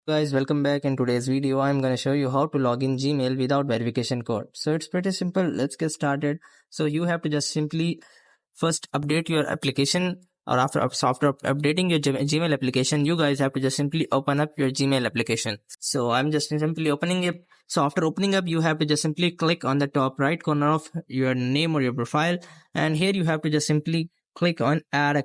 Guys, welcome back. In today's video I'm going to show you how to log in Gmail without verification code. So it's pretty simple. Let's get started. So you have to just simply first update your application, or after updating your Gmail application, you guys have to just simply open up your Gmail application. So I'm just simply opening it. So after opening up, you have to just simply click on the top right corner of your name or your profile, and here you have to just simply click on add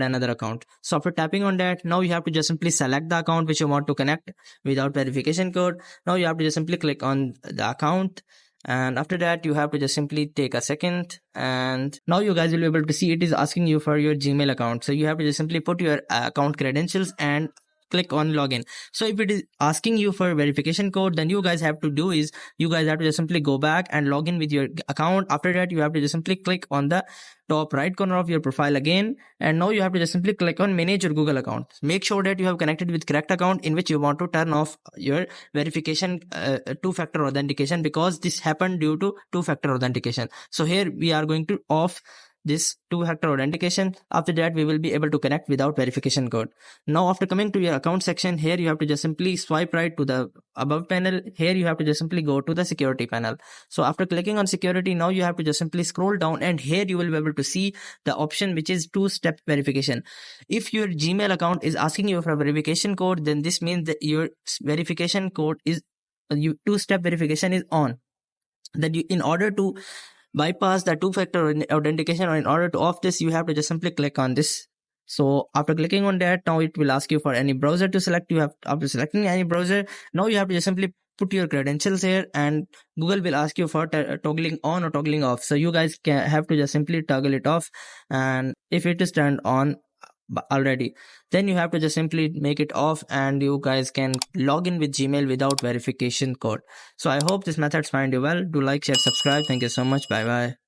another account. So after tapping on that, now you have to just simply select the account which you want to connect without verification code. Now you have to just simply click on the account, and after that you have to just simply take a second, and now you guys will be able to see it is asking you for your Gmail account. So you have to just simply put your account credentials and click on login. So if it is asking you for verification code, then you guys have to do is you guys have to just simply go back and log in with your account. After that, you have to just simply click on the top right corner of your profile again, and now you have to just simply click on manage your Google account. Make sure that you have connected with correct account in which you want to turn off your verification two-factor authentication, because this happened due to two-factor authentication. So here we are going to off this two-factor authentication. After that, we will be able to connect without verification code. Now after coming to your account section, here you have to just simply swipe right to the above panel. Here you have to just simply go to the security panel. So after clicking on security, now you have to just simply scroll down, and here you will be able to see the option which is two-step verification. If your Gmail account is asking you for a verification code, then this means that your verification code is two-step verification is on. That you, in order to bypass the two-factor authentication, or in order to off this, you have to just simply click on this. So after clicking on that, now it will ask you for any browser to select. You have, after selecting any browser, now you have to just simply put your credentials here, and Google will ask you for toggling on or toggling off. So you guys have to just simply toggle it off, and if it is turned on already, then you have to just simply make it off, and you guys can log in with Gmail without verification code. So I hope this methods find you well. Do like, share, subscribe. Thank you so much. Bye bye.